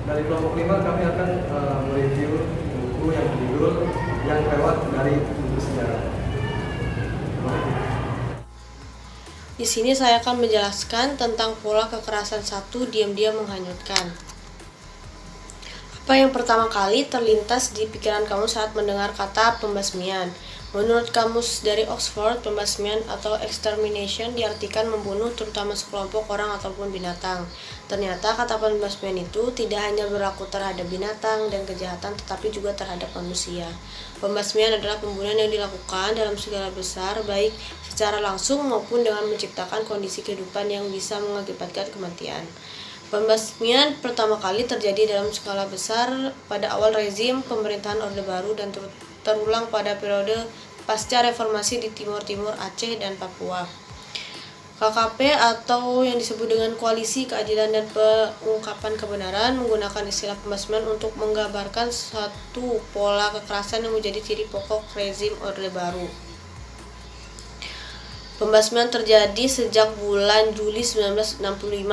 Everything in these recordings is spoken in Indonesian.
Dari kelompok 5 kami akan mereview buku yang berjudul Yang Lewat dari Buku Sejarah. Di sini saya akan menjelaskan tentang pola kekerasan 1, diam-diam menghanyutkan. Apa yang pertama kali terlintas di pikiran kamu saat mendengar kata pembasmian? Menurut kamus dari Oxford, pembasmian atau extermination diartikan membunuh terutama sekelompok orang ataupun binatang. Ternyata kata pembasmian itu tidak hanya berlaku terhadap binatang dan kejahatan, tetapi juga terhadap manusia. Pembasmian adalah pembunuhan yang dilakukan dalam skala besar, baik secara langsung maupun dengan menciptakan kondisi kehidupan yang bisa mengakibatkan kematian. Pembasmian pertama kali terjadi dalam skala besar pada awal rezim pemerintahan Orde Baru dan terulang pada periode pasca reformasi di Timur Aceh dan Papua. KKP atau yang disebut dengan Koalisi Keadilan dan Pengungkapan Kebenaran menggunakan istilah pembasmian untuk menggambarkan satu pola kekerasan yang menjadi ciri pokok rezim Orde Baru. Pembasmian terjadi sejak bulan Juli 1965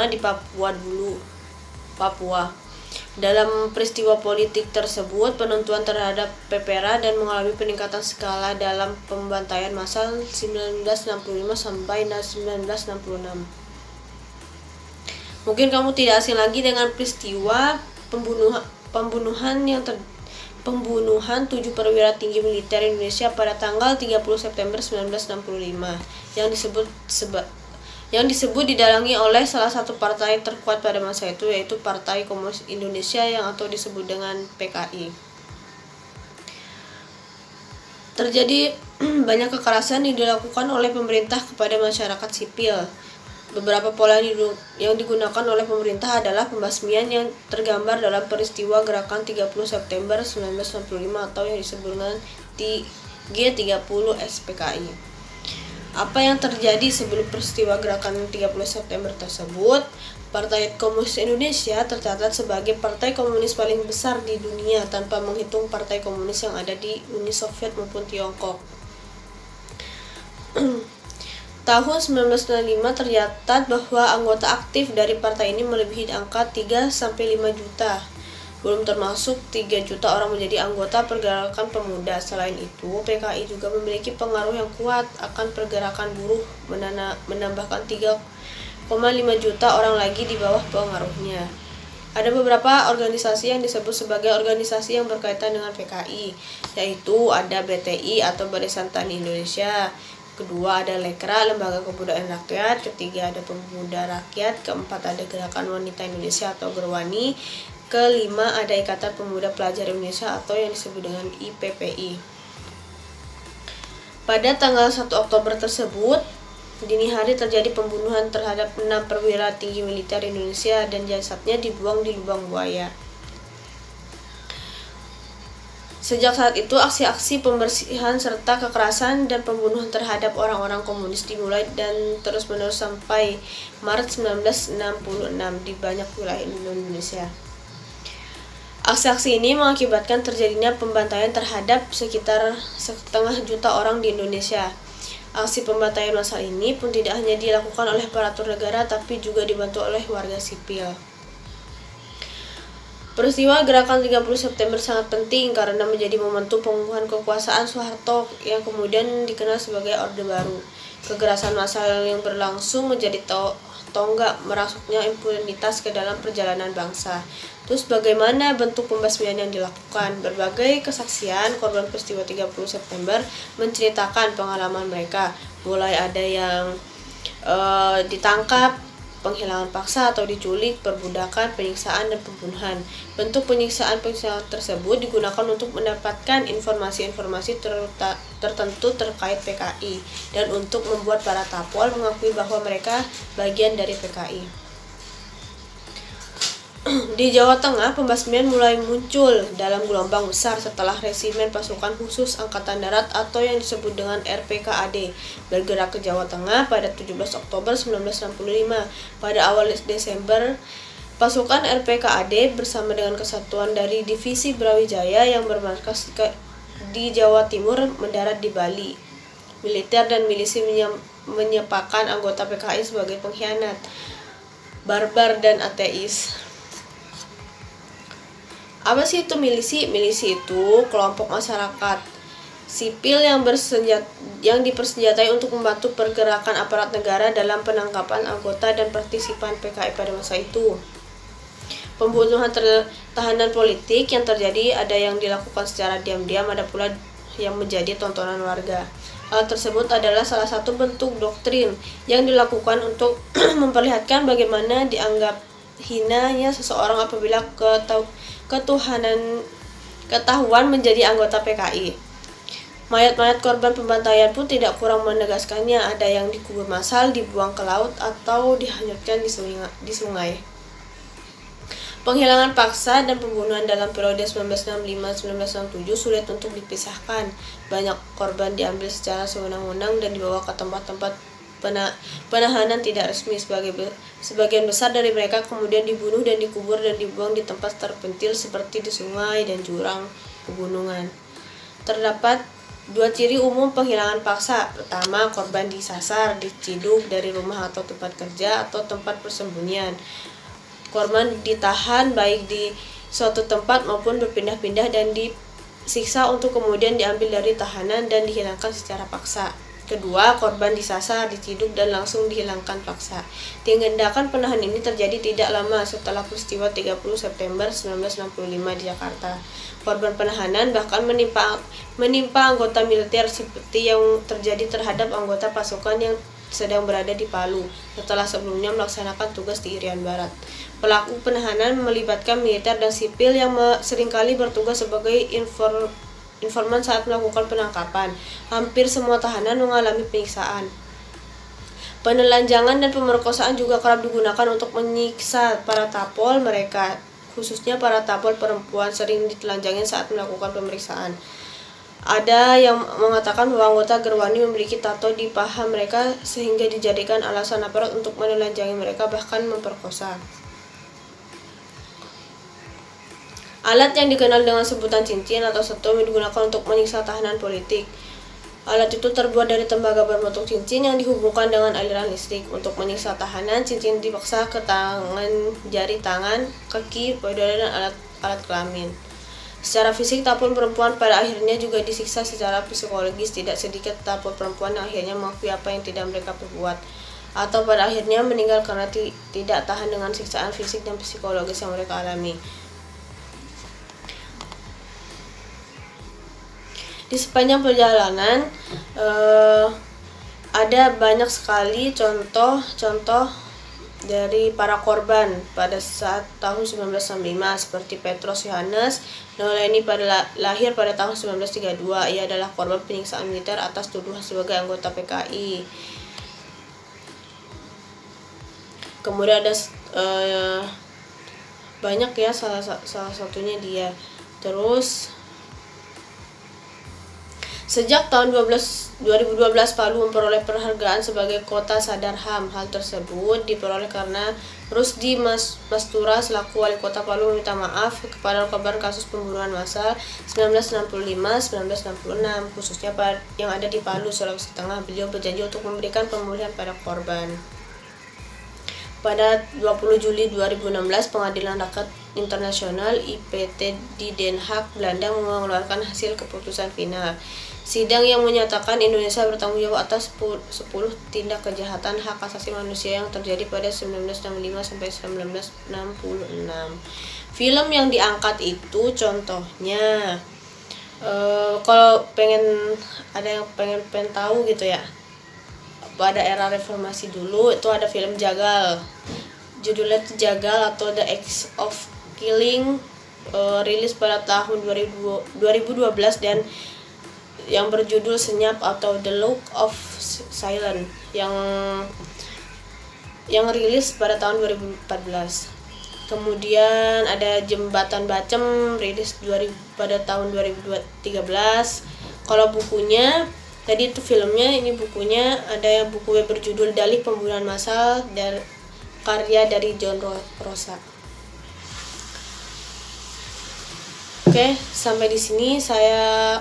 di Papua. Dalam peristiwa politik tersebut, penentuan terhadap PPRA dan mengalami peningkatan skala dalam pembantaian massal 1965 sampai 1966. Mungkin kamu tidak asing lagi dengan peristiwa pembunuhan 7 perwira tinggi militer Indonesia pada tanggal 30 September 1965 yang disebut didalangi oleh salah satu partai terkuat pada masa itu, yaitu Partai Komunis Indonesia yang atau disebut dengan PKI. Terjadi banyak kekerasan yang dilakukan oleh pemerintah kepada masyarakat sipil. Beberapa pola yang digunakan oleh pemerintah adalah pembasmian yang tergambar dalam peristiwa Gerakan 30 September 1965 atau yang disebut dengan G30 SPKI. Apa yang terjadi sebelum peristiwa Gerakan 30 September tersebut? Partai Komunis Indonesia tercatat sebagai partai komunis paling besar di dunia tanpa menghitung partai komunis yang ada di Uni Soviet maupun Tiongkok. Tahun 1995 tercatat bahwa anggota aktif dari partai ini melebihi angka 3-5 juta. Belum termasuk 3 juta orang menjadi anggota pergerakan pemuda. Selain itu, PKI juga memiliki pengaruh yang kuat akan pergerakan buruh, menambahkan 3,5 juta orang lagi di bawah pengaruhnya. Ada beberapa organisasi yang disebut sebagai organisasi yang berkaitan dengan PKI, yaitu ada BTI atau Barisan Tani Indonesia, kedua ada Lekra, Lembaga Kebudayaan Rakyat, ketiga ada Pemuda Rakyat, keempat ada Gerakan Wanita Indonesia atau Gerwani, kelima ada Ikatan Pemuda Pelajar Indonesia atau yang disebut dengan IPPI. Pada tanggal 1 Oktober tersebut, dini hari terjadi pembunuhan terhadap 6 perwira tinggi militer Indonesia dan jasadnya dibuang di lubang buaya. Sejak saat itu, aksi-aksi pembersihan serta kekerasan dan pembunuhan terhadap orang-orang komunis dimulai dan terus-menerus sampai Maret 1966 di banyak wilayah Indonesia. Aksi-aksi ini mengakibatkan terjadinya pembantaian terhadap sekitar 1,5 juta orang di Indonesia. Aksi pembantaian massal ini pun tidak hanya dilakukan oleh aparatur negara, tapi juga dibantu oleh warga sipil. Peristiwa Gerakan 30 September sangat penting karena menjadi momentum pengukuhan kekuasaan Soeharto yang kemudian dikenal sebagai Orde Baru. Kekerasan massal yang berlangsung menjadi tonggak merasuknya impunitas ke dalam perjalanan bangsa. Terus bagaimana bentuk pembasmian yang dilakukan? Berbagai kesaksian korban peristiwa 30 September menceritakan pengalaman mereka. Mulai ada yang ditangkap, penghilangan paksa atau diculik, perbudakan, penyiksaan, dan pembunuhan. Bentuk penyiksaan tersebut digunakan untuk mendapatkan informasi-informasi tertentu terkait PKI dan untuk membuat para tapol mengakui bahwa mereka bagian dari PKI. Di Jawa Tengah, pembasmian mulai muncul dalam gelombang besar setelah Resimen Pasukan Khusus Angkatan Darat atau yang disebut dengan RPKAD bergerak ke Jawa Tengah pada 17 Oktober 1965. Pada awal Desember, pasukan RPKAD bersama dengan kesatuan dari Divisi Brawijaya yang bermarkas di Jawa Timur mendarat di Bali. Militer dan milisi menyepakan anggota PKI sebagai pengkhianat, barbar, dan ateis. Apa sih itu milisi? Milisi itu kelompok masyarakat sipil yang dipersenjatai untuk membantu pergerakan aparat negara dalam penangkapan anggota dan partisipan PKI pada masa itu. Pembunuhan tahanan politik yang terjadi ada yang dilakukan secara diam-diam, ada pula yang menjadi tontonan warga. Hal tersebut adalah salah satu bentuk doktrin yang dilakukan untuk memperlihatkan bagaimana dianggap hinanya seseorang apabila ketahuan menjadi anggota PKI. Mayat-mayat korban pembantaian pun tidak kurang menegaskannya, ada yang dikubur massal, dibuang ke laut, atau dihanyutkan di sungai. Penghilangan paksa dan pembunuhan dalam periode 1965-1967 sulit untuk dipisahkan. Banyak korban diambil secara sewenang-wenang dan dibawa ke tempat-tempat penahanan tidak resmi. Sebagian besar dari mereka kemudian dibunuh dan dikubur dan dibuang di tempat terpencil seperti di sungai dan jurang pegunungan. Terdapat dua ciri umum penghilangan paksa. Pertama, korban disasar, diciduk dari rumah atau tempat kerja atau tempat persembunyian. Korban ditahan baik di suatu tempat maupun berpindah-pindah dan disiksa untuk kemudian diambil dari tahanan dan dihilangkan secara paksa. Kedua, korban disasar, diciduk dan langsung dihilangkan paksa. Tindakan penahanan ini terjadi tidak lama setelah peristiwa 30 September 1965 di Jakarta. Korban penahanan bahkan menimpa anggota militer seperti yang terjadi terhadap anggota pasukan yang sedang berada di Palu setelah sebelumnya melaksanakan tugas di Irian Barat. Pelaku penahanan melibatkan militer dan sipil yang seringkali bertugas sebagai informan saat melakukan penangkapan. Hampir semua tahanan mengalami penyiksaan. Penelanjangan dan pemerkosaan juga kerap digunakan untuk menyiksa para tapol mereka, khususnya para tapol perempuan sering ditelanjangi saat melakukan pemeriksaan. Ada yang mengatakan bahwa anggota Gerwani memiliki tato di paha mereka sehingga dijadikan alasan aparat untuk menelanjangi mereka, bahkan memperkosa. Alat yang dikenal dengan sebutan cincin atau setum digunakan untuk menyiksa tahanan politik. Alat itu terbuat dari tembaga berbentuk cincin yang dihubungkan dengan aliran listrik. Untuk menyiksa tahanan, cincin dipaksa ke jari tangan, kaki, payudara, dan alat kelamin. Secara fisik, tapol perempuan pada akhirnya juga disiksa secara psikologis. Tidak sedikit tapol perempuan yang akhirnya mengakui apa yang tidak mereka perbuat, atau pada akhirnya meninggal karena tidak tahan dengan siksaan fisik dan psikologis yang mereka alami. Di sepanjang perjalanan ada banyak sekali contoh dari para korban pada saat tahun 1965 seperti Petros Yohanes Noleni lahir pada tahun 1932. Ia adalah korban penyiksaan militer atas tuduhan sebagai anggota PKI. Kemudian ada banyak ya, salah satunya dia. Terus sejak tahun 2012 Palu memperoleh penghargaan sebagai kota sadar HAM. Hal tersebut diperoleh karena Rusdi Mastura selaku wali kota Palu meminta maaf kepada korban kasus pembunuhan massal 1965-1966 khususnya yang ada di Palu, Sulawesi Tengah. Beliau berjanji untuk memberikan pemulihan pada korban. Pada 20 Juli 2016, Pengadilan Rakyat Internasional IPT di Den Haag, Belanda mengeluarkan hasil keputusan final. Sidang yang menyatakan Indonesia bertanggung jawab atas 10 tindak kejahatan hak asasi manusia yang terjadi pada 1965 sampai 1966. Film yang diangkat itu contohnya kalau ada yang pengen tahu gitu ya, pada era reformasi dulu itu ada film Jagal, judulnya Jagal atau The Act of Killing, rilis pada tahun 2012 dan yang berjudul Senyap atau The Look of Silence yang rilis pada tahun 2014. Kemudian ada Jembatan Bacem, rilis pada tahun 2013. Kalau bukunya tadi itu filmnya, ini bukunya ada yang buku berjudul Dalih Pembunuhan Massal dan karya dari John Rosa. Oke, sampai di sini saya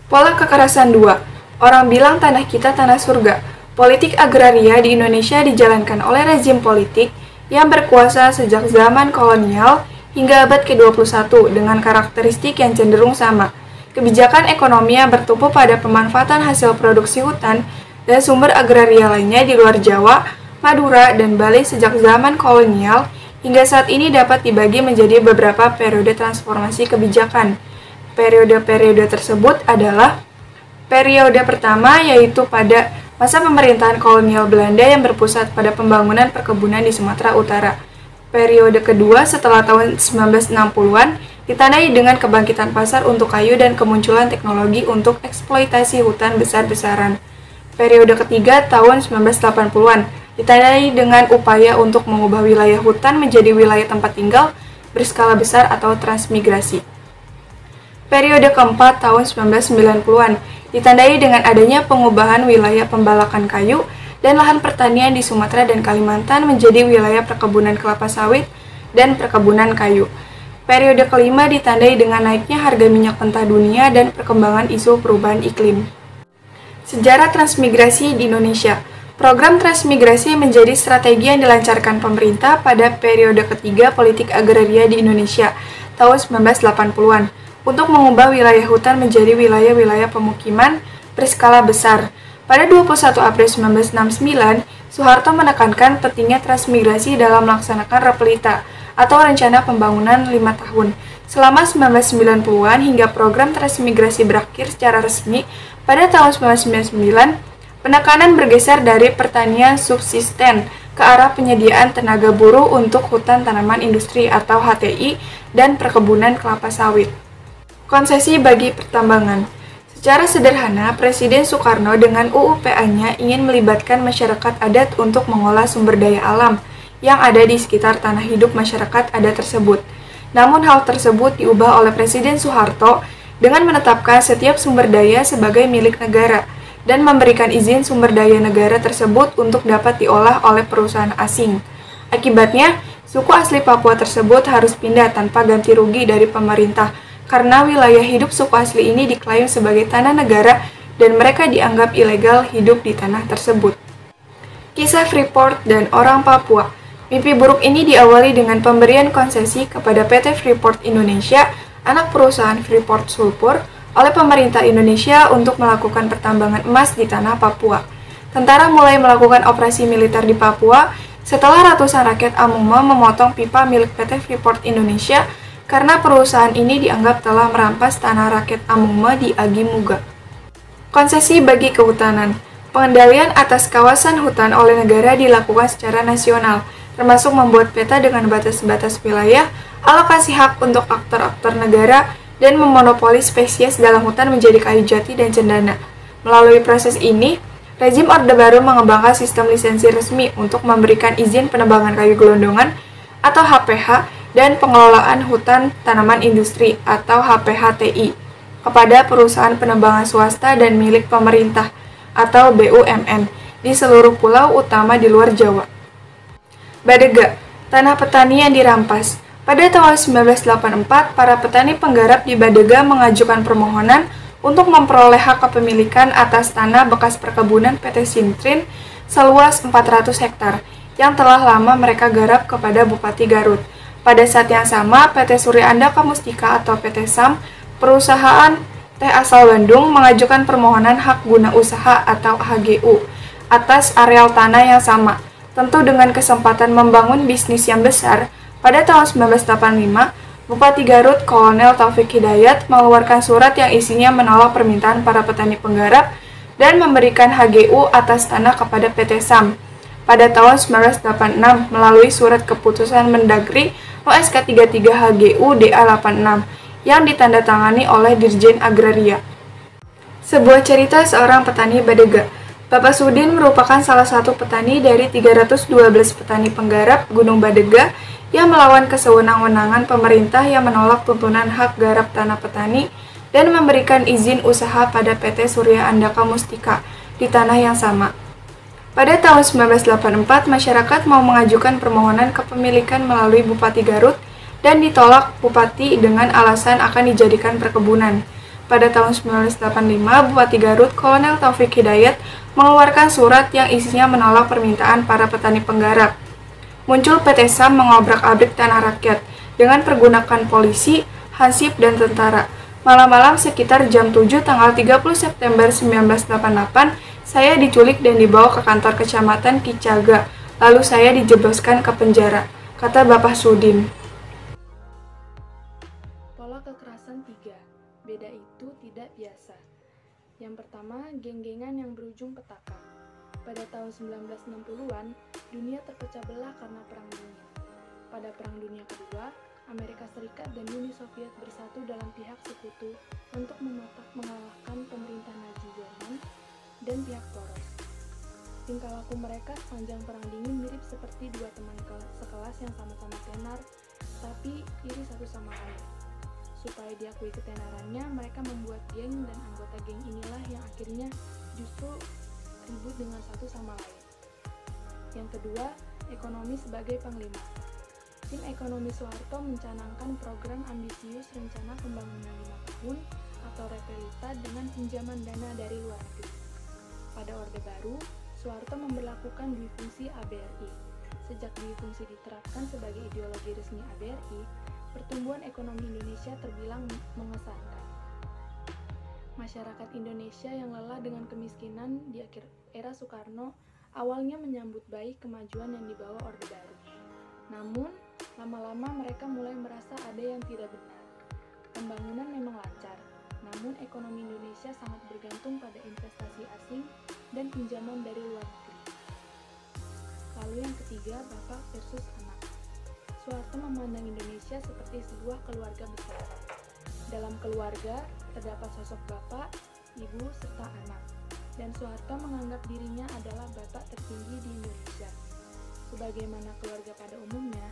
Pola kekerasan 2. Orang bilang tanah kita tanah surga. Politik agraria di Indonesia dijalankan oleh rezim politik yang berkuasa sejak zaman kolonial hingga abad ke-21 dengan karakteristik yang cenderung sama. Kebijakan ekonomi yang bertumpu pada pemanfaatan hasil produksi hutan dan sumber agraria lainnya di luar Jawa, Madura, dan Bali sejak zaman kolonial hingga saat ini dapat dibagi menjadi beberapa periode transformasi kebijakan. Periode-periode tersebut adalah periode pertama, yaitu pada masa pemerintahan kolonial Belanda yang berpusat pada pembangunan perkebunan di Sumatera Utara. Periode kedua setelah tahun 1960-an ditandai dengan kebangkitan pasar untuk kayu dan kemunculan teknologi untuk eksploitasi hutan besar-besaran. Periode ketiga tahun 1980-an ditandai dengan upaya untuk mengubah wilayah hutan menjadi wilayah tempat tinggal berskala besar atau transmigrasi. Periode keempat tahun 1990-an ditandai dengan adanya pengubahan wilayah pembalakan kayu dan lahan pertanian di Sumatera dan Kalimantan menjadi wilayah perkebunan kelapa sawit dan perkebunan kayu. Periode kelima ditandai dengan naiknya harga minyak mentah dunia dan perkembangan isu perubahan iklim. Sejarah transmigrasi di Indonesia. Program transmigrasi menjadi strategi yang dilancarkan pemerintah pada periode ketiga politik agraria di Indonesia tahun 1980-an untuk mengubah wilayah hutan menjadi wilayah-wilayah pemukiman berskala besar. Pada 21 April 1969, Soeharto menekankan pentingnya transmigrasi dalam melaksanakan Repelita atau Rencana Pembangunan 5 tahun. Selama 1990-an hingga program transmigrasi berakhir secara resmi pada tahun 1999, penekanan bergeser dari pertanian subsisten ke arah penyediaan tenaga buruh untuk hutan tanaman industri atau HTI dan perkebunan kelapa sawit. Konsesi bagi pertambangan. Secara sederhana, Presiden Soekarno dengan UU-PA-nya ingin melibatkan masyarakat adat untuk mengolah sumber daya alam yang ada di sekitar tanah hidup masyarakat adat tersebut. Namun hal tersebut diubah oleh Presiden Soeharto dengan menetapkan setiap sumber daya sebagai milik negara dan memberikan izin sumber daya negara tersebut untuk dapat diolah oleh perusahaan asing. Akibatnya, suku asli Papua tersebut harus pindah tanpa ganti rugi dari pemerintah karena wilayah hidup suku asli ini diklaim sebagai tanah negara dan mereka dianggap ilegal hidup di tanah tersebut. Kisah Freeport dan orang Papua. Mimpi buruk ini diawali dengan pemberian konsesi kepada PT Freeport Indonesia, anak perusahaan Freeport Sulpur, oleh pemerintah Indonesia untuk melakukan pertambangan emas di tanah Papua. Tentara mulai melakukan operasi militer di Papua setelah ratusan rakyat Amungme memotong pipa milik PT Freeport Indonesia karena perusahaan ini dianggap telah merampas tanah rakyat Amungme di Agimuga. Konsesi bagi kehutanan. Pengendalian atas kawasan hutan oleh negara dilakukan secara nasional, termasuk membuat peta dengan batas-batas wilayah, alokasi hak untuk aktor-aktor negara, dan memonopoli spesies dalam hutan menjadi kayu jati dan cendana. Melalui proses ini, rezim Orde Baru mengembangkan sistem lisensi resmi untuk memberikan izin penebangan kayu gelondongan atau HPH dan pengelolaan hutan tanaman industri atau HPHTI kepada perusahaan penebangan swasta dan milik pemerintah atau BUMN di seluruh pulau utama di luar Jawa. Badega, tanah petani yang dirampas. Pada tahun 1984, para petani penggarap di Badega mengajukan permohonan untuk memperoleh hak kepemilikan atas tanah bekas perkebunan PT Sintrin seluas 400 hektar yang telah lama mereka garap kepada Bupati Garut. Pada saat yang sama, PT Surya Andaka Mustika atau PT SAM, perusahaan teh asal Bandung, mengajukan permohonan hak guna usaha atau HGU atas areal tanah yang sama. Tentu dengan kesempatan membangun bisnis yang besar, pada tahun 1985, Bupati Garut Kolonel Taufik Hidayat mengeluarkan surat yang isinya menolak permintaan para petani penggarap dan memberikan HGU atas tanah kepada PT SAM. Pada tahun 1986, melalui surat keputusan Mendagri OSK 33 HGU DA 86 yang ditandatangani oleh Dirjen Agraria. Sebuah cerita seorang petani Badega. Bapak Sudin merupakan salah satu petani dari 312 petani penggarap Gunung Badega yang melawan kesewenang-wenangan pemerintah yang menolak tuntunan hak garap tanah petani dan memberikan izin usaha pada PT Surya Andaka Mustika di tanah yang sama. Pada tahun 1984, masyarakat mau mengajukan permohonan kepemilikan melalui Bupati Garut dan ditolak Bupati dengan alasan akan dijadikan perkebunan. Pada tahun 1985, Bupati Garut Kolonel Taufik Hidayat mengeluarkan surat yang isinya menolak permintaan para petani penggarap. muncul PT SAM mengobrak-abrik tanah rakyat dengan pergunakan polisi, hansip, dan tentara. Malam-malam sekitar jam 7 tanggal 30 September 1988, saya diculik dan dibawa ke kantor kecamatan Kicaga, lalu saya dijebloskan ke penjara, kata Bapak Sudin. Pola kekerasan 3. Beda itu tidak biasa. Yang pertama, geng-gengan yang berujung petaka. Pada tahun 1960-an, dunia terpecah belah karena Perang Dingin. Pada Perang Dunia Kedua, Amerika Serikat dan Uni Soviet bersatu dalam pihak sekutu untuk mengalahkan pemerintah Nazi Jerman dan pihak poros. Tingkah laku mereka sepanjang Perang Dingin mirip seperti dua teman sekelas yang sama-sama tenar, tapi iri satu sama lain. Supaya diakui ketenarannya, mereka membuat geng, dan anggota geng inilah yang akhirnya justru ribut dengan satu sama lain. Yang kedua, ekonomi sebagai panglima. Tim ekonomi Soeharto mencanangkan program ambisius Rencana Pembangunan 5 Tahun atau Repelita dengan pinjaman dana dari luar negeri. Pada Orde Baru, Soeharto memberlakukan duifungsi ABRI. Sejak duifungsi diterapkan sebagai ideologi resmi ABRI, pertumbuhan ekonomi Indonesia terbilang mengesankan. Masyarakat Indonesia yang lelah dengan kemiskinan di akhir era Soekarno awalnya menyambut baik kemajuan yang dibawa Orde Baru. Namun, lama-lama mereka mulai merasa ada yang tidak benar. Pembangunan memang lancar, namun ekonomi Indonesia sangat bergantung pada investasi asing dan pinjaman dari luar negeri. Lalu yang ketiga, bapak versus anak. Soeharto memandang Indonesia seperti sebuah keluarga besar. Dalam keluarga, terdapat sosok bapak, ibu, serta anak. Dan Soeharto menganggap dirinya adalah bapak tertinggi di Indonesia. Sebagaimana keluarga pada umumnya,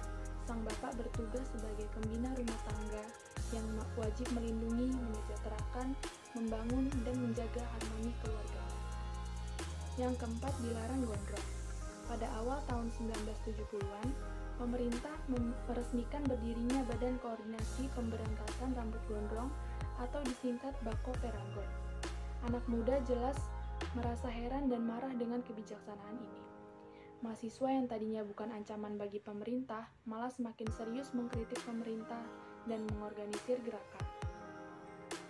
sang bapak bertugas sebagai pembina rumah tangga yang wajib melindungi, menyejahterakan, membangun, dan menjaga harmoni keluarga. Yang keempat, dilarang gondrong. Pada awal tahun 1970-an, pemerintah meresmikan berdirinya Badan Koordinasi Pemberantasan Rambut Gondrong atau disingkat Bako Peranggon. Anak muda jelas merasa heran dan marah dengan kebijaksanaan ini. Mahasiswa yang tadinya bukan ancaman bagi pemerintah, malah semakin serius mengkritik pemerintah dan mengorganisir gerakan.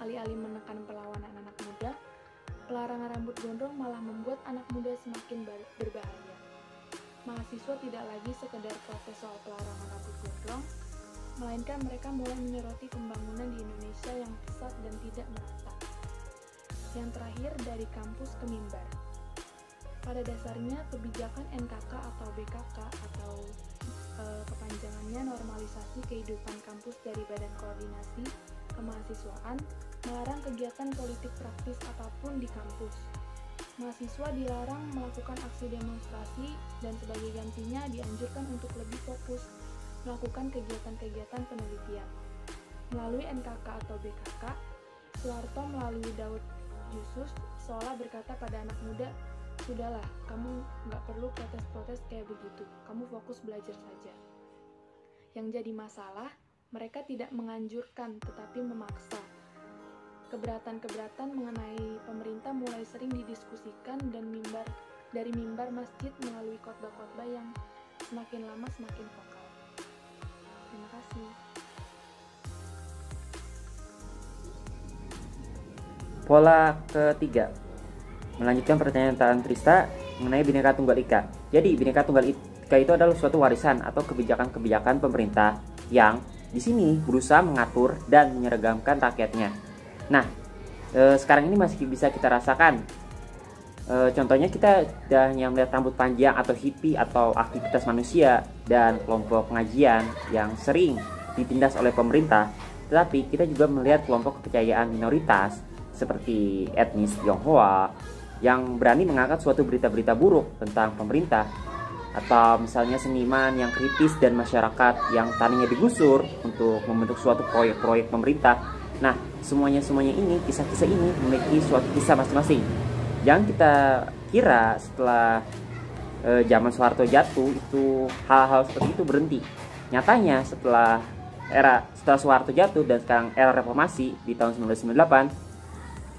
Alih-alih menekan perlawanan anak muda, pelarangan rambut gondrong malah membuat anak muda semakin berbahaya. Mahasiswa tidak lagi sekedar protes soal pelarangan rambut gondrong, melainkan mereka mulai menyoroti pembangunan di Indonesia yang pesat dan tidak merata. Yang terakhir, dari kampus ke mimbar. Pada dasarnya, kebijakan NKK atau BKK atau kepanjangannya normalisasi kehidupan kampus dari Badan Koordinasi Kemahasiswaan melarang kegiatan politik praktis apapun di kampus. Mahasiswa dilarang melakukan aksi demonstrasi dan sebagai gantinya dianjurkan untuk lebih fokus melakukan kegiatan-kegiatan penelitian. Melalui NKK atau BKK, Soeharto melalui Daud Yusus seolah berkata pada anak muda, "Sudahlah, kamu nggak perlu protes-protes kayak begitu, kamu fokus belajar saja." Yang jadi masalah, mereka tidak menganjurkan tetapi memaksa. Keberatan-keberatan mengenai pemerintah mulai sering didiskusikan dan dari mimbar masjid melalui khotbah-khotbah yang semakin lama semakin vokal. Terima kasih. Pola ketiga, melanjutkan pertanyaan Trista mengenai Bhinneka Tunggal Ika. Jadi Bhinneka Tunggal Ika itu adalah suatu warisan atau kebijakan-kebijakan pemerintah yang di sini berusaha mengatur dan menyeragamkan rakyatnya. Nah, sekarang ini masih bisa kita rasakan. Contohnya kita tidak hanya melihat rambut panjang atau hippie atau aktivitas manusia dan kelompok pengajian yang sering ditindas oleh pemerintah, tetapi kita juga melihat kelompok kepercayaan minoritas seperti etnis Tionghoa yang berani mengangkat suatu berita-berita buruk tentang pemerintah, atau misalnya seniman yang kritis dan masyarakat yang tadinya digusur untuk membentuk suatu proyek-proyek pemerintah. Nah, semuanya ini, kisah-kisah ini memiliki suatu kisah masing-masing. Jangan kita kira setelah zaman Soeharto jatuh itu hal-hal seperti itu berhenti. Nyatanya setelah Soeharto jatuh dan sekarang era reformasi di tahun 1998,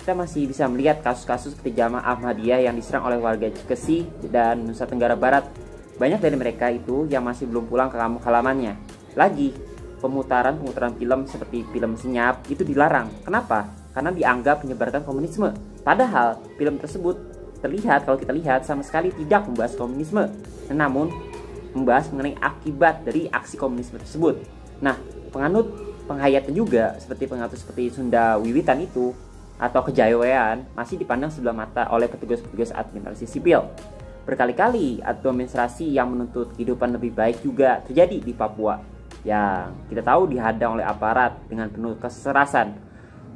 kita masih bisa melihat kasus-kasus seperti Jamaah Ahmadiyah yang diserang oleh warga Cikesi dan Nusa Tenggara Barat banyak dari mereka itu yang masih belum pulang ke kampung halamannya. Lagi, pemutaran film seperti film senyap itu dilarang. Kenapa? Karena dianggap menyebarkan komunisme. Padahal film tersebut kalau kita lihat sama sekali tidak membahas komunisme, namun membahas mengenai akibat dari aksi komunisme tersebut. Nah, penghayatan juga seperti Sunda Wiwitan itu atau kejayaan masih dipandang sebelah mata oleh petugas-petugas administrasi sipil. Berkali-kali administrasi yang menuntut kehidupan lebih baik juga terjadi di Papua, yang kita tahu dihadang oleh aparat dengan penuh keserasan.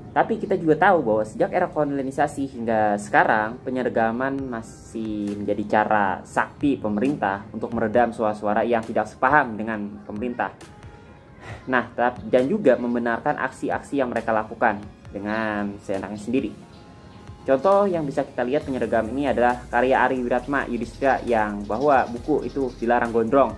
Tapi kita juga tahu bahwa sejak era kolonialisasi hingga sekarang, penyeragaman masih menjadi cara sakti pemerintah untuk meredam suara-suara yang tidak sepaham dengan pemerintah. Nah, dan juga membenarkan aksi-aksi yang mereka lakukan dengan seenaknya sendiri. Contoh yang bisa kita lihat penyeragam ini adalah karya Ari Wiratma Yudhistira yang bahwa buku itu dilarang gondrong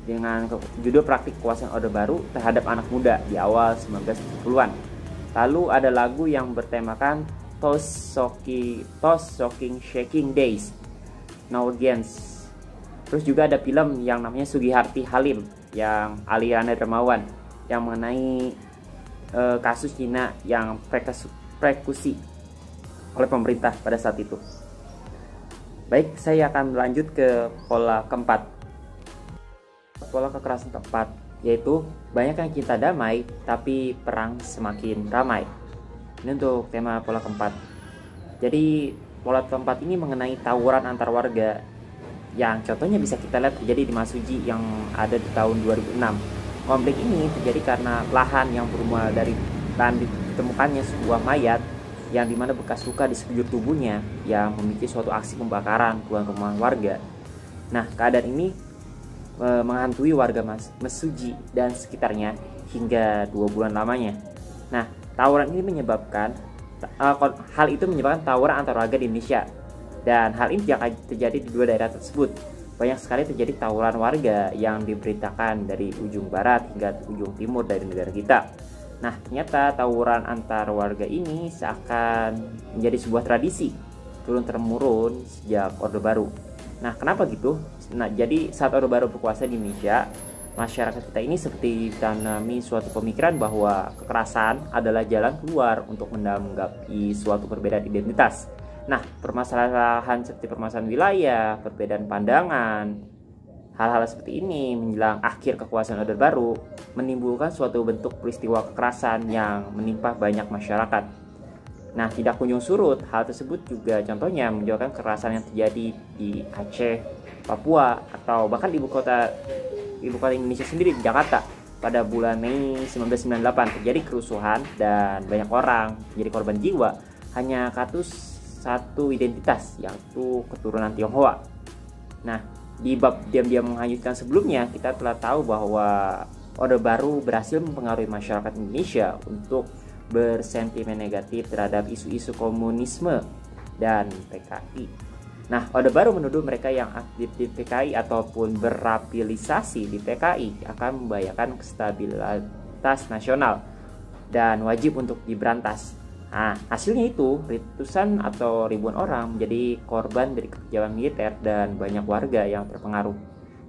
dengan judul Praktik Kekuasaan Orde Baru terhadap Anak Muda di awal 1970-an. Lalu ada lagu yang bertemakan Toast Shocking Shaking Days, No Against. Terus juga ada film yang namanya Sugiharti Halim yang Aliana Dermawan yang mengenai kasus Cina yang persekusi oleh pemerintah pada saat itu. Baik, saya akan lanjut ke pola keempat. Pola kekerasan keempat yaitu banyak yang cinta damai tapi perang semakin ramai. Ini untuk tema pola keempat. Jadi pola keempat ini mengenai tawuran antar warga yang contohnya bisa kita lihat terjadi di Masuji yang ada di tahun 2006. Konflik ini terjadi karena lahan yang bermula dari ditemukannya sebuah mayat yang dimana bekas luka di sekujur tubuhnya yang memicu suatu aksi pembakaran puluhan rumah warga. Nah, keadaan ini menghantui warga Masuji dan sekitarnya hingga 2 bulan lamanya. Nah, tawuran ini menyebabkan tawuran antar warga di Indonesia, dan hal ini terjadi di 2 daerah tersebut. Banyak sekali terjadi tawuran warga yang diberitakan dari ujung barat hingga ujung timur dari negara kita. Nah, ternyata tawuran antar warga ini seakan menjadi sebuah tradisi turun-temurun sejak Orde Baru. Nah, kenapa gitu? Nah, jadi saat Orde Baru berkuasa di Indonesia, masyarakat kita ini seperti ditanami suatu pemikiran bahwa kekerasan adalah jalan keluar untuk menanggapi suatu perbedaan identitas. Nah, permasalahan seperti permasalahan wilayah, perbedaan pandangan, hal-hal seperti ini menjelang akhir kekuasaan Orde Baru menimbulkan suatu bentuk peristiwa kekerasan yang menimpa banyak masyarakat. Nah, tidak kunjung surut. Hal tersebut juga contohnya menunjukkan kekerasan yang terjadi di Aceh, Papua, atau bahkan ibu kota Indonesia sendiri di Jakarta. Pada bulan Mei 1998 terjadi kerusuhan dan banyak orang menjadi korban jiwa hanya kasus satu identitas, yaitu keturunan Tionghoa. Nah, di bab diam-diam menghanyutkan sebelumnya, kita telah tahu bahwa Orde Baru berhasil mempengaruhi masyarakat Indonesia untuk bersentimen negatif terhadap isu-isu komunisme dan PKI. Nah, Orde Baru menuduh mereka yang aktif di PKI ataupun berafiliasi di PKI akan membahayakan stabilitas nasional dan wajib untuk diberantas. Nah, hasilnya itu ratusan atau ribuan orang menjadi korban dari kekejauhan militer dan banyak warga yang terpengaruh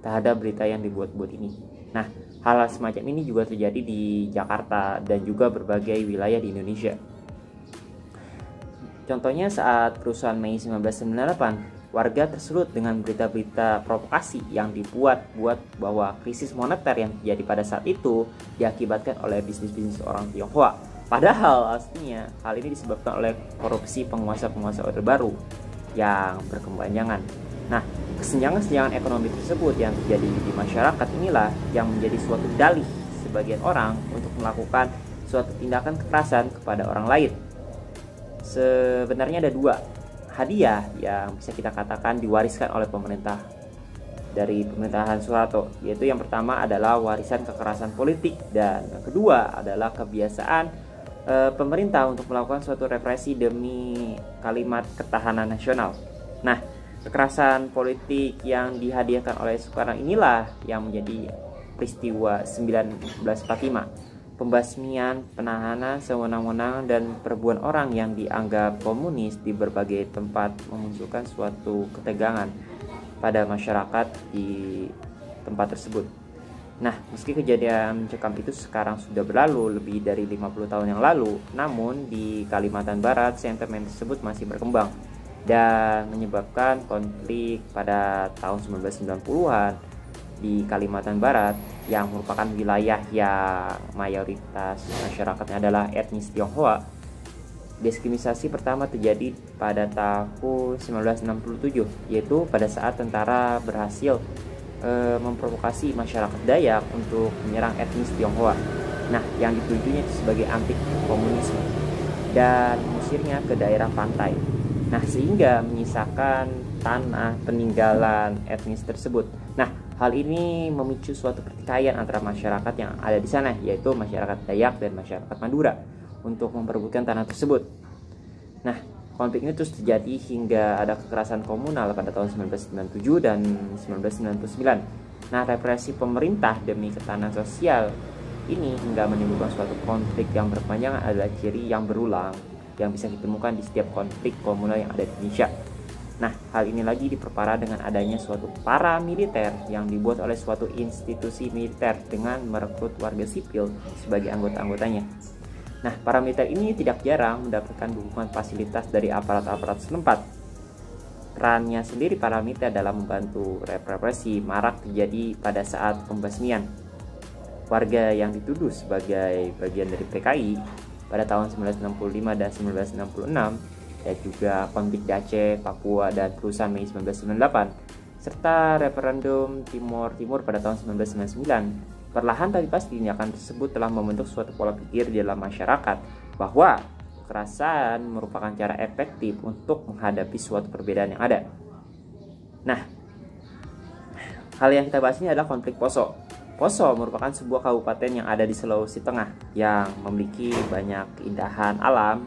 terhadap berita yang dibuat-buat ini. Nah, hal semacam ini juga terjadi di Jakarta dan juga berbagai wilayah di Indonesia. Contohnya saat kerusuhan Mei 1998, warga tersulut dengan berita-berita provokasi yang dibuat-buat bahwa krisis moneter yang terjadi pada saat itu diakibatkan oleh bisnis-bisnis orang Tionghoa. Padahal aslinya hal ini disebabkan oleh korupsi penguasa-penguasa Orde Baru yang berkepanjangan. Nah, kesenjangan-kesenjangan ekonomi tersebut yang terjadi di masyarakat inilah yang menjadi suatu dalih sebagian orang untuk melakukan suatu tindakan kekerasan kepada orang lain. Sebenarnya ada 2 hadiah yang bisa kita katakan diwariskan oleh pemerintah dari pemerintahan Soeharto, yaitu yang pertama adalah warisan kekerasan politik dan yang kedua adalah kebiasaan pemerintah untuk melakukan suatu represi demi kalimat ketahanan nasional. Nah, kekerasan politik yang dihadiahkan oleh Soekarno inilah yang menjadi peristiwa 1945, pembasmian, penahanan sewenang-wenang dan perburuan orang yang dianggap komunis di berbagai tempat memunculkan suatu ketegangan pada masyarakat di tempat tersebut. Nah, meski kejadian mencekam itu sekarang sudah berlalu lebih dari 50 tahun yang lalu, namun di Kalimantan Barat sentimen tersebut masih berkembang dan menyebabkan konflik pada tahun 1990-an di Kalimantan Barat yang merupakan wilayah yang mayoritas masyarakatnya adalah etnis Tionghoa. Diskriminasi pertama terjadi pada tahun 1967, yaitu pada saat tentara berhasil memprovokasi masyarakat Dayak untuk menyerang etnis Tionghoa. Nah, yang ditujunya itu sebagai anti komunisme dan mengusirnya ke daerah pantai. Nah, sehingga menyisakan tanah peninggalan etnis tersebut. Nah, hal ini memicu suatu pertikaian antara masyarakat yang ada di sana, yaitu masyarakat Dayak dan masyarakat Madura, untuk memperebutkan tanah tersebut. Nah, konflik ini terus terjadi hingga ada kekerasan komunal pada tahun 1997 dan 1999. Nah, represi pemerintah demi ketahanan sosial ini hingga menimbulkan suatu konflik yang berkepanjangan adalah ciri yang berulang yang bisa ditemukan di setiap konflik komunal yang ada di Indonesia. Nah, hal ini lagi diperparah dengan adanya suatu paramiliter yang dibuat oleh suatu institusi militer dengan merekrut warga sipil sebagai anggota-anggotanya. Nah, paramiliter ini tidak jarang mendapatkan dukungan fasilitas dari aparat-aparat setempat. Perannya sendiri paramiliter dalam membantu represi marak terjadi pada saat pembasmian warga yang dituduh sebagai bagian dari PKI pada tahun 1965 dan 1966, dan juga konflik di Aceh, Papua, dan perusahaan Mei 1998, serta referendum Timur Timur pada tahun 1999. Perlahan tapi pasti tindakan tersebut telah membentuk suatu pola pikir di dalam masyarakat bahwa kekerasan merupakan cara efektif untuk menghadapi suatu perbedaan yang ada. Nah, hal yang kita bahas ini adalah konflik Poso. Poso merupakan sebuah kabupaten yang ada di Sulawesi Tengah yang memiliki banyak keindahan alam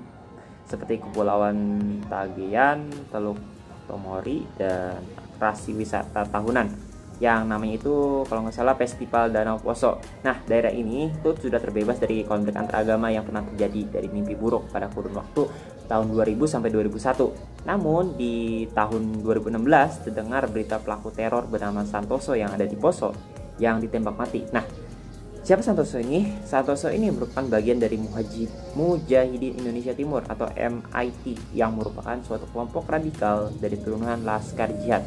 seperti Kepulauan Tagian, Teluk Tomori, dan atraksi wisata tahunan yang namanya itu kalau nggak salah Festival Danau Poso. Nah, daerah ini tuh sudah terbebas dari konflik antaragama yang pernah terjadi dari mimpi buruk pada kurun waktu tahun 2000 sampai 2001. Namun di tahun 2016 terdengar berita pelaku teror bernama Santoso yang ada di Poso yang ditembak mati. Nah, siapa Santoso ini? Santoso ini merupakan bagian dari Mujahidin Indonesia Timur atau MIT yang merupakan suatu kelompok radikal dari turunan Laskar Jihad.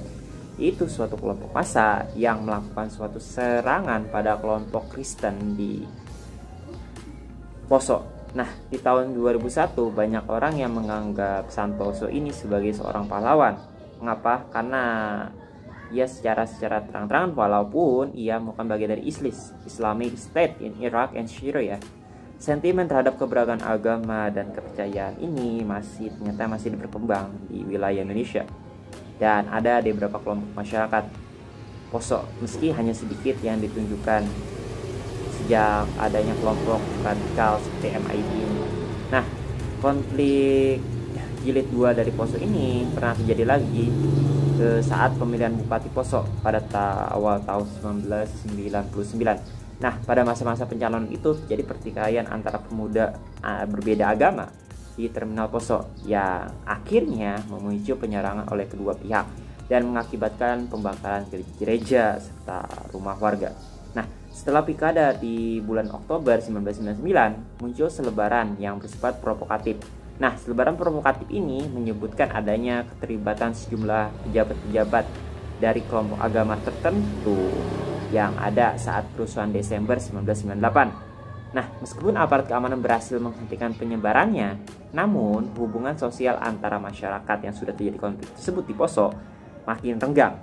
Itu suatu kelompok massa yang melakukan suatu serangan pada kelompok Kristen di Poso. Nah, di tahun 2001 banyak orang yang menganggap Santoso ini sebagai seorang pahlawan. Mengapa? Karena ia secara terang-terangan walaupun ia merupakan bagian dari ISIS, Islamic State in Iraq and Syria. Sentimen terhadap keberagaman agama dan kepercayaan ini ternyata masih berkembang di wilayah Indonesia. Dan ada di beberapa kelompok masyarakat Poso, meski hanya sedikit yang ditunjukkan sejak adanya kelompok radikal seperti MIT ini. Nah, konflik jilid 2 dari Poso ini pernah terjadi lagi saat pemilihan Bupati Poso pada awal tahun 1999. Nah, pada masa-masa pencalonan itu terjadi pertikaian antara pemuda berbeda agama di Terminal Poso yang akhirnya memicu penyerangan oleh kedua pihak dan mengakibatkan pembakaran gereja serta rumah warga. Nah, setelah pilkada di bulan Oktober 1999 muncul selebaran yang bersifat provokatif. Nah, selebaran provokatif ini menyebutkan adanya keterlibatan sejumlah pejabat-pejabat dari kelompok agama tertentu yang ada saat kerusuhan Desember 1998. Nah, meskipun aparat keamanan berhasil menghentikan penyebarannya, namun hubungan sosial antara masyarakat yang sudah terjadi konflik tersebut di Poso makin renggang.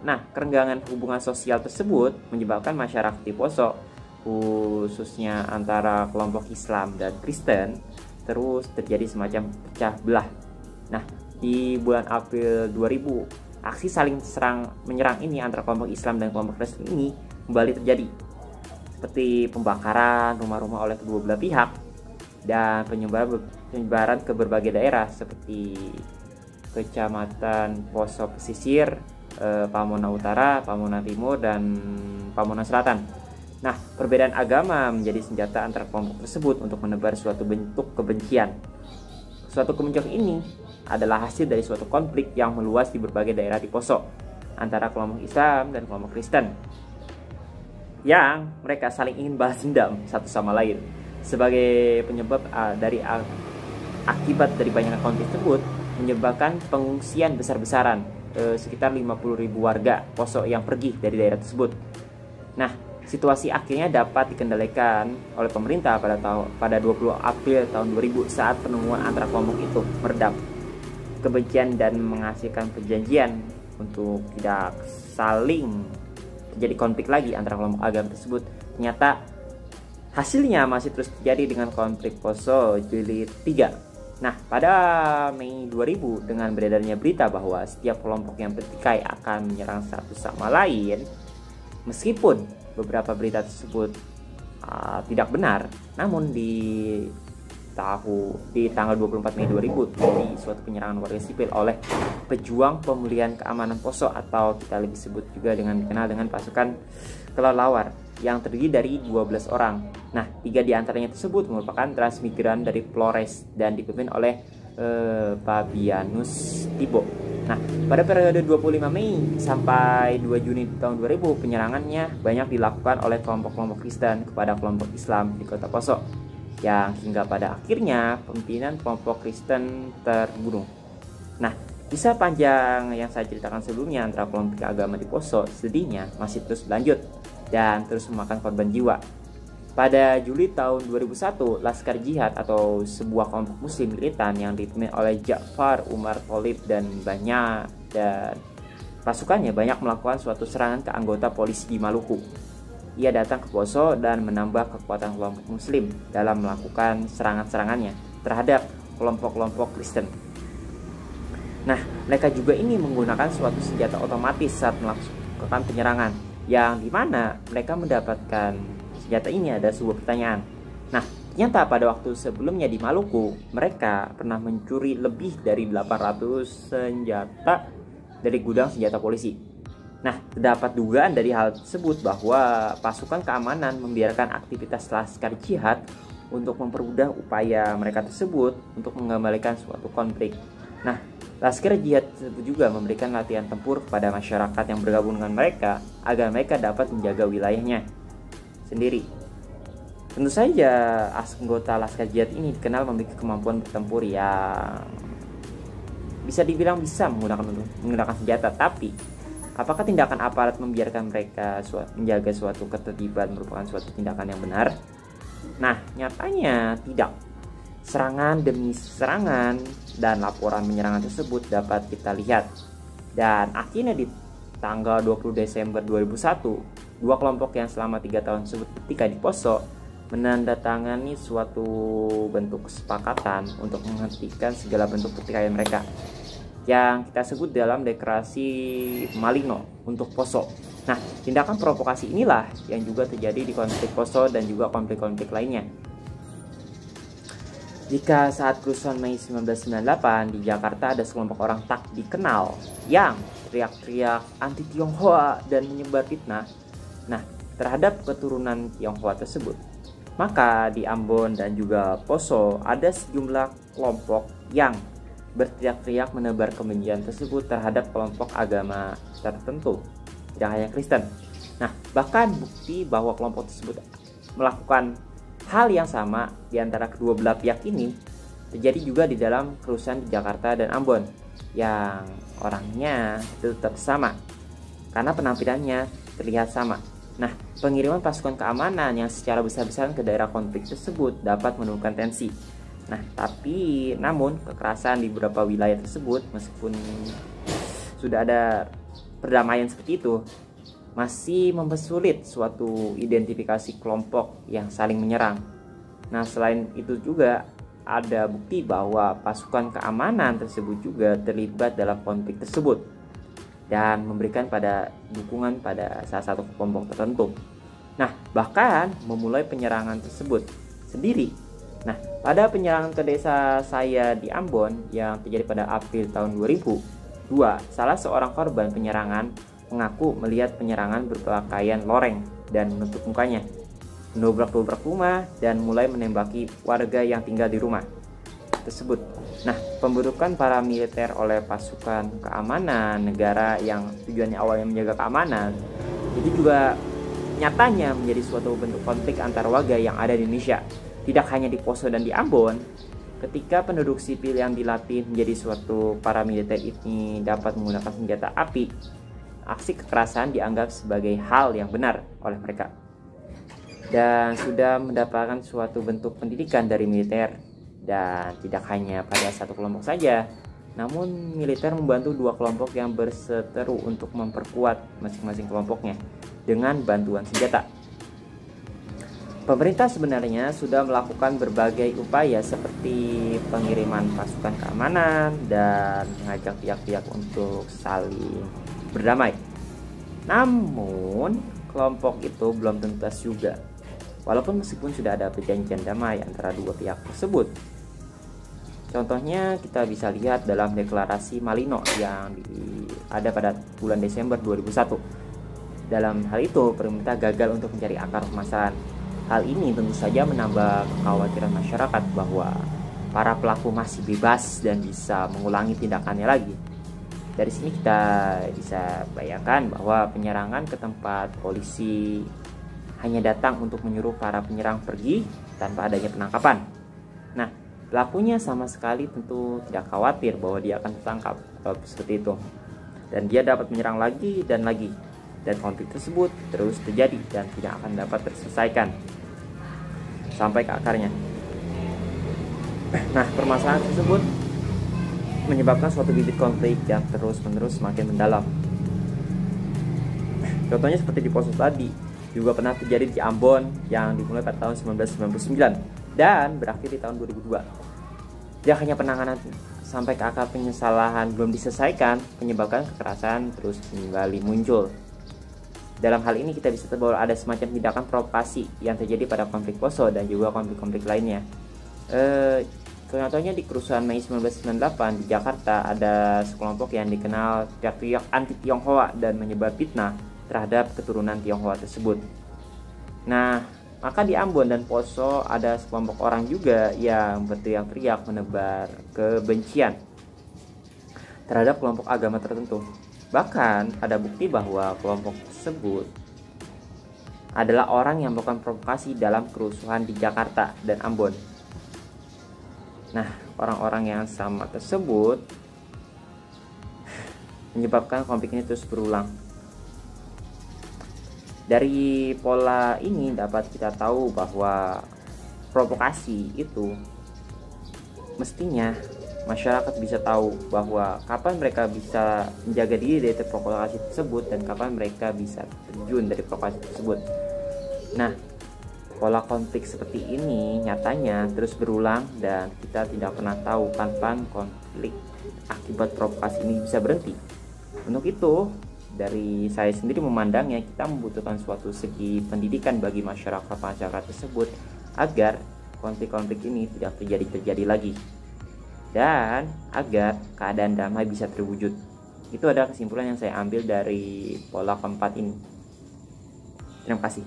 Nah, kerenggangan hubungan sosial tersebut menyebabkan masyarakat di Poso, khususnya antara kelompok Islam dan Kristen, terus terjadi semacam pecah belah. Nah, di bulan April 2000, aksi saling menyerang ini antara kelompok Islam dan kelompok Kristen ini kembali terjadi, seperti pembakaran rumah-rumah oleh kedua belah pihak dan penyebaran ke berbagai daerah seperti Kecamatan Poso Pesisir, Pamona Utara, Pamona Timur, dan Pamona Selatan. Nah, perbedaan agama menjadi senjata antara kelompok tersebut untuk menebar suatu bentuk kebencian. Suatu kebencian ini adalah hasil dari suatu konflik yang meluas di berbagai daerah di Poso. antara kelompok Islam dan kelompok Kristen, yang mereka saling ingin balas dendam satu sama lain. Sebagai penyebab akibat dari banyaknya konflik tersebut menyebabkan pengungsian besar-besaran, sekitar 50.000 warga Poso yang pergi dari daerah tersebut. Nah, situasi akhirnya dapat dikendalikan oleh pemerintah pada 20 April tahun 2000 saat penemuan antara kelompok itu meredam kebencian dan menghasilkan perjanjian untuk tidak saling terjadi konflik lagi antara kelompok agama tersebut. Ternyata hasilnya masih terus terjadi dengan konflik Poso Jilid 3. Nah, pada Mei 2000 dengan beredarnya berita bahwa setiap kelompok yang bertikai akan menyerang satu sama lain, meskipun beberapa berita tersebut tidak benar, namun di tanggal 24 Mei 2000 terjadi suatu penyerangan warga sipil oleh pejuang pemulihan keamanan Poso atau kita lebih sebut juga dikenal dengan pasukan kelelawar yang terdiri dari 12 orang. Nah, 3 diantaranya tersebut merupakan transmigran dari Flores dan dipimpin oleh Fabianus Tibo. Nah, pada periode 25 Mei sampai 2 Juni tahun 2000 penyerangannya banyak dilakukan oleh kelompok-kelompok Kristen kepada kelompok Islam di kota Poso, yang hingga pada akhirnya pimpinan kelompok Kristen terbunuh. Nah, kisah panjang yang saya ceritakan sebelumnya antara kelompok agama di Poso sedihnya masih terus berlanjut dan terus memakan korban jiwa. Pada Juli tahun 2001, Laskar Jihad atau sebuah kelompok muslim militan yang dipimpin oleh Ja'far Umar Tholib dan pasukannya banyak melakukan suatu serangan ke anggota polisi di Maluku. Ia datang ke Poso dan menambah kekuatan kelompok muslim dalam melakukan serangan-serangannya terhadap kelompok-kelompok Kristen. Nah, mereka juga ini menggunakan suatu senjata otomatis saat melakukan penyerangan, yang dimana mereka mendapatkan senjata ini ada sebuah pertanyaan. Nah, ternyata pada waktu sebelumnya di Maluku, mereka pernah mencuri lebih dari 800 senjata dari gudang senjata polisi. Nah, terdapat dugaan dari hal tersebut bahwa pasukan keamanan membiarkan aktivitas Laskar Jihad untuk mempermudah upaya mereka tersebut untuk mengembalikan suatu konflik. Nah, Laskar Jihad tersebut juga memberikan latihan tempur kepada masyarakat yang bergabung dengan mereka agar mereka dapat menjaga wilayahnya sendiri. Tentu saja anggota Laskar Jihad ini dikenal memiliki kemampuan bertempur yang bisa dibilang bisa menggunakan senjata, tapi apakah tindakan aparat membiarkan mereka menjaga suatu ketertiban merupakan suatu tindakan yang benar? Nah, nyatanya tidak. Serangan demi serangan dan laporan penyerangan tersebut dapat kita lihat. Dan akhirnya di tanggal 20 Desember 2001, 2 kelompok yang selama 3 tahun tersebut ketika di Poso menandatangani suatu bentuk kesepakatan untuk menghentikan segala bentuk pertikaian mereka, yang kita sebut dalam deklarasi Malino untuk Poso. Nah, tindakan provokasi inilah yang juga terjadi di konflik Poso dan juga konflik-konflik lainnya. Jika saat kerusuhan Mei 1998 di Jakarta ada sekelompok orang tak dikenal yang teriak-teriak anti Tionghoa dan menyebar fitnah terhadap keturunan Tionghoa tersebut, maka di Ambon dan juga Poso ada sejumlah kelompok yang berteriak-teriak menebar kebencian tersebut terhadap kelompok agama tertentu, tidak hanya Kristen. Nah, bahkan bukti bahwa kelompok tersebut melakukan hal yang sama di antara kedua belah pihak ini terjadi juga di dalam kerusuhan di Jakarta dan Ambon, yang orangnya itu tetap sama karena penampilannya terlihat sama. Nah, pengiriman pasukan keamanan yang secara besar-besaran ke daerah konflik tersebut dapat menurunkan tensi. Nah, namun kekerasan di beberapa wilayah tersebut, meskipun sudah ada perdamaian seperti itu, masih mempersulit suatu identifikasi kelompok yang saling menyerang. Nah, selain itu juga ada bukti bahwa pasukan keamanan tersebut juga terlibat dalam konflik tersebut dan memberikan dukungan pada salah satu kelompok tertentu. Nah, bahkan memulai penyerangan tersebut sendiri. Nah, pada penyerangan ke desa saya di Ambon yang terjadi pada April tahun 2002, salah seorang korban penyerangan mengaku melihat penyerangan berpakaian loreng dan menutup mukanya, menobrak-dobrak rumah dan mulai menembaki warga yang tinggal di rumah. tersebut. Nah, pembentukan para militer oleh pasukan keamanan negara yang tujuannya awalnya menjaga keamanan itu juga nyatanya menjadi suatu bentuk konflik antar warga yang ada di Indonesia. Tidak hanya di Poso dan di Ambon, ketika penduduk sipil yang dilatih menjadi suatu paramiliter ini dapat menggunakan senjata api, aksi kekerasan dianggap sebagai hal yang benar oleh mereka dan sudah mendapatkan suatu bentuk pendidikan dari militer. Dan tidak hanya pada satu kelompok saja, namun militer membantu dua kelompok yang berseteru untuk memperkuat masing-masing kelompoknya dengan bantuan senjata. Pemerintah sebenarnya sudah melakukan berbagai upaya seperti pengiriman pasukan keamanan dan mengajak pihak-pihak untuk saling berdamai. Namun, kelompok itu belum tuntas juga. Walaupun meskipun sudah ada perjanjian damai antara dua pihak tersebut. Contohnya kita bisa lihat dalam deklarasi Malino yang ada pada bulan Desember 2001. Dalam hal itu, pemerintah gagal untuk mencari akar permasalahan. Hal ini tentu saja menambah kekhawatiran masyarakat bahwa para pelaku masih bebas dan bisa mengulangi tindakannya lagi. Dari sini kita bisa bayangkan bahwa penyerangan ke tempat polisi hanya datang untuk menyuruh para penyerang pergi tanpa adanya penangkapan. Nah, pelakunya sama sekali tentu tidak khawatir bahwa dia akan tertangkap seperti itu. Dan dia dapat menyerang lagi dan lagi. Dan konflik tersebut terus terjadi dan tidak akan dapat terselesaikan sampai ke akarnya. Nah, permasalahan tersebut menyebabkan suatu bibit konflik yang terus-menerus semakin mendalam. Contohnya seperti di Poso tadi, juga pernah terjadi di Ambon yang dimulai pada tahun 1999 dan berakhir di tahun 2002. Tidak hanya penanganan sampai ke akar penyesalahan belum diselesaikan, menyebabkan kekerasan terus kembali muncul. Dalam hal ini kita bisa terbawa ada semacam tindakan provokasi yang terjadi pada konflik Poso dan juga konflik-konflik lainnya. Contohnya di kerusuhan Mei 1998 di Jakarta ada sekelompok yang dikenal teriak-teriak anti Tionghoa dan menyebar fitnah terhadap keturunan Tionghoa tersebut. Nah, maka di Ambon dan Poso ada sekelompok orang juga yang berteriak-teriak menebar kebencian terhadap kelompok agama tertentu. Bahkan ada bukti bahwa kelompok tersebut adalah orang yang melakukan provokasi dalam kerusuhan di Jakarta dan Ambon. Nah, orang-orang yang sama tersebut menyebabkan konflik ini terus berulang. Dari pola ini dapat kita tahu bahwa provokasi itu mestinya masyarakat bisa tahu bahwa kapan mereka bisa menjaga diri dari provokasi tersebut dan kapan mereka bisa terjun dari provokasi tersebut. Nah, pola konflik seperti ini nyatanya terus berulang dan kita tidak pernah tahu kapan konflik akibat provokasi ini bisa berhenti. Untuk itu, dari saya sendiri memandangnya kita membutuhkan suatu segi pendidikan bagi masyarakat tersebut agar konflik-konflik ini tidak terjadi lagi dan agar keadaan damai bisa terwujud. Itu adalah kesimpulan yang saya ambil dari pola keempat ini. Terima kasih.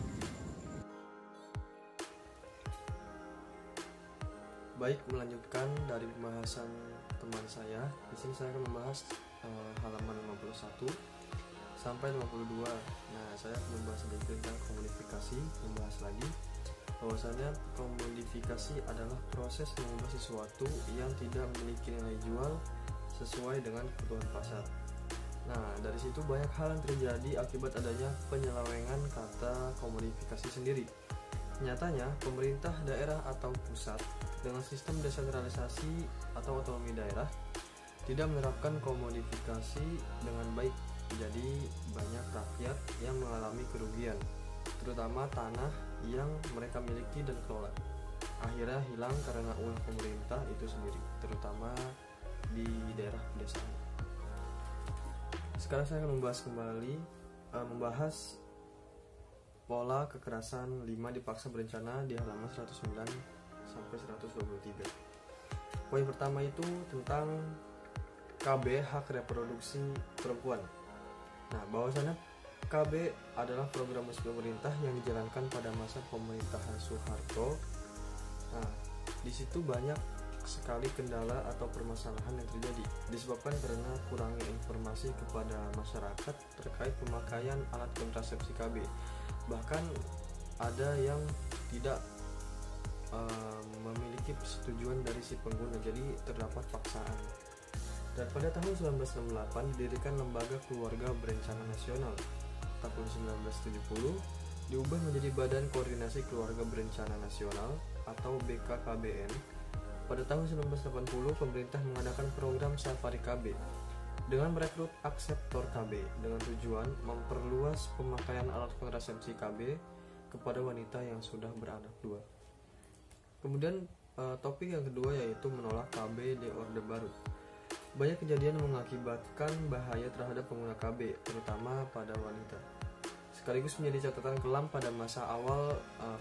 Baik, melanjutkan dari pembahasan teman saya. Di sini saya akan membahas halaman 51 sampai 52. Nah, saya akan membahas sedikit tentang komodifikasi, membahas lagi bahwasannya komodifikasi adalah proses mengubah sesuatu yang tidak memiliki nilai jual sesuai dengan kebutuhan pasar. Nah, dari situ banyak hal yang terjadi akibat adanya penyelewengan kata komodifikasi sendiri. Nyatanya, pemerintah daerah atau pusat dengan sistem desentralisasi atau otonomi daerah tidak menerapkan komodifikasi dengan baik. Jadi banyak rakyat yang mengalami kerugian, terutama tanah yang mereka miliki dan kelola. Akhirnya hilang karena ulah pemerintah itu sendiri, terutama di daerah pedesaan. Sekarang saya akan membahas pola kekerasan 5 dipaksa berencana di halaman 109 sampai 123. Poin pertama itu tentang KB, hak reproduksi perempuan. Nah, bahwasannya KB adalah program musik pemerintah yang dijalankan pada masa pemerintahan Soeharto. Nah, di situ banyak sekali kendala atau permasalahan yang terjadi disebabkan karena kurangnya informasi kepada masyarakat terkait pemakaian alat kontrasepsi KB. Bahkan ada yang tidak memiliki persetujuan dari si pengguna, jadi terdapat paksaan. Dan pada tahun 1968 didirikan Lembaga Keluarga Berencana Nasional. Tahun 1970 diubah menjadi Badan Koordinasi Keluarga Berencana Nasional atau BKKBN. Pada tahun 1980 pemerintah mengadakan program Safari KB dengan merekrut akseptor KB dengan tujuan memperluas pemakaian alat kontrasepsi KB kepada wanita yang sudah beranak dua. Kemudian topik yang kedua yaitu menolak KB di Orde Baru. Banyak kejadian mengakibatkan bahaya terhadap pengguna KB, terutama pada wanita. Sekaligus menjadi catatan kelam pada masa awal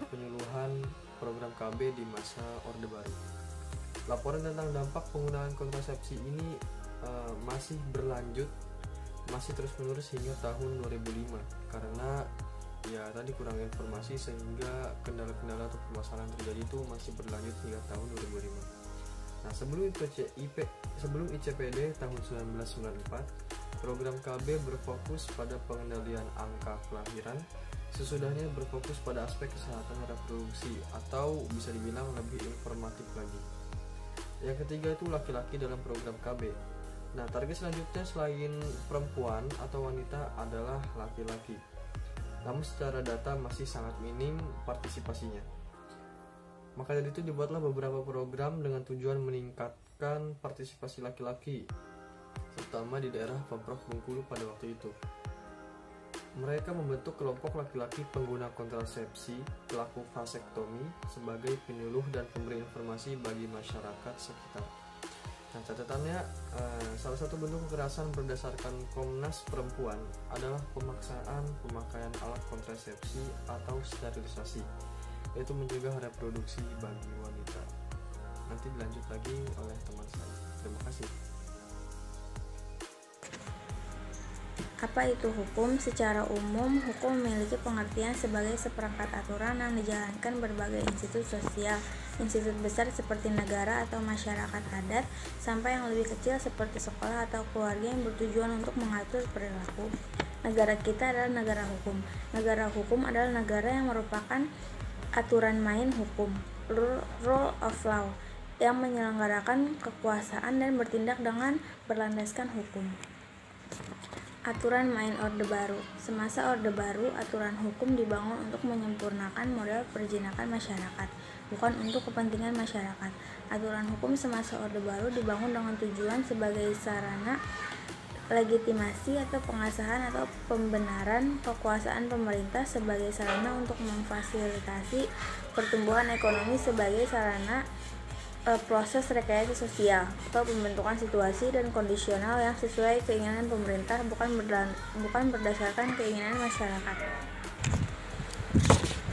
penyuluhan program KB di masa Orde Baru. Laporan tentang dampak penggunaan kontrasepsi ini masih berlanjut, masih terus-menerus hingga tahun 2005 karena ya tadi kurang informasi sehingga kendala-kendala atau permasalahan terjadi itu masih berlanjut hingga tahun 2005. Nah, sebelum ICPD tahun 1994, program KB berfokus pada pengendalian angka kelahiran, sesudahnya berfokus pada aspek kesehatan reproduksi atau bisa dibilang lebih informatif lagi. Yang ketiga itu laki-laki dalam program KB. Nah, target selanjutnya selain perempuan atau wanita adalah laki-laki. Namun secara data masih sangat minim partisipasinya. Maka dari itu dibuatlah beberapa program dengan tujuan meningkatkan partisipasi laki-laki, terutama di daerah Pemprov Bengkulu pada waktu itu. Mereka membentuk kelompok laki-laki pengguna kontrasepsi, pelaku vasektomi sebagai penyuluh dan pemberi informasi bagi masyarakat sekitar. Nah, catatannya, salah satu bentuk kekerasan berdasarkan Komnas Perempuan adalah pemaksaan pemakaian alat kontrasepsi atau sterilisasi, yaitu mencegah reproduksi bagi wanita. Nanti dilanjut lagi oleh teman saya. Terima kasih. Apa itu hukum? Secara umum, hukum memiliki pengertian sebagai seperangkat aturan yang dijalankan berbagai institusi sosial, institusi besar seperti negara atau masyarakat adat, sampai yang lebih kecil seperti sekolah atau keluarga yang bertujuan untuk mengatur perilaku. Negara kita adalah negara hukum. Negara hukum adalah negara yang merupakan aturan main hukum, rule of law, yang menyelenggarakan kekuasaan dan bertindak dengan berlandaskan hukum. Aturan main Orde Baru. Semasa Orde Baru, aturan hukum dibangun untuk menyempurnakan model perjinakan masyarakat, bukan untuk kepentingan masyarakat. Aturan hukum semasa Orde Baru dibangun dengan tujuan sebagai sarana legitimasi atau pengasahan atau pembenaran kekuasaan pemerintah sebagai sarana untuk memfasilitasi pertumbuhan ekonomi sebagai sarana proses rekayasa sosial atau pembentukan situasi dan kondisional yang sesuai keinginan pemerintah, bukan berdasarkan keinginan masyarakat.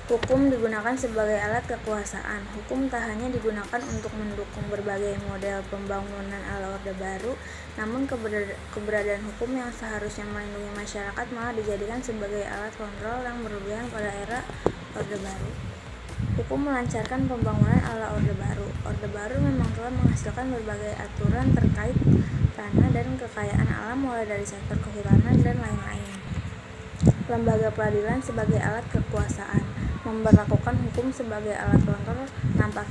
Hukum digunakan sebagai alat kekuasaan. Hukum tak hanya digunakan untuk mendukung berbagai model pembangunan ala Orde Baru, namun keberadaan hukum yang seharusnya melindungi masyarakat malah dijadikan sebagai alat kontrol yang berlebihan pada era Orde Baru. Hukum melancarkan pembangunan ala Orde Baru. Orde Baru memang telah menghasilkan berbagai aturan terkait tanah dan kekayaan alam mulai dari sektor kehutanan dan lain-lain. Lembaga peradilan sebagai alat kekuasaan. Memberlakukan hukum sebagai alat kontrol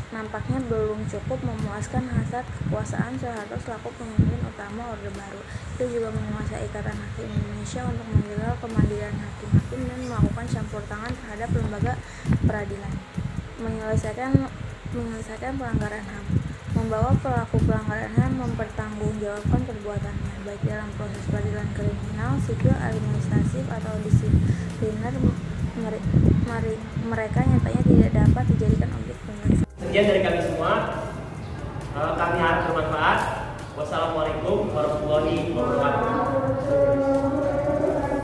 nampaknya belum cukup memuaskan hasrat kekuasaan Soeharto selaku pemimpin utama Orde Baru. Dia juga menguasai Ikatan Hakim Indonesia untuk menjegal kemandirian hakim-hakim dan melakukan campur tangan terhadap lembaga peradilan. Menyelesaikan pelanggaran HAM, membawa pelaku pelanggaran HAM mempertanggungjawabkan perbuatannya, baik dalam proses peradilan kriminal, sipil, administratif, atau disipliner. Mereka nyatanya tidak dapat dijadikan objek pemeriksaan. Sekian dari kami semua. Kami harap bermanfaat. Wassalamualaikum warahmatullahi wabarakatuh.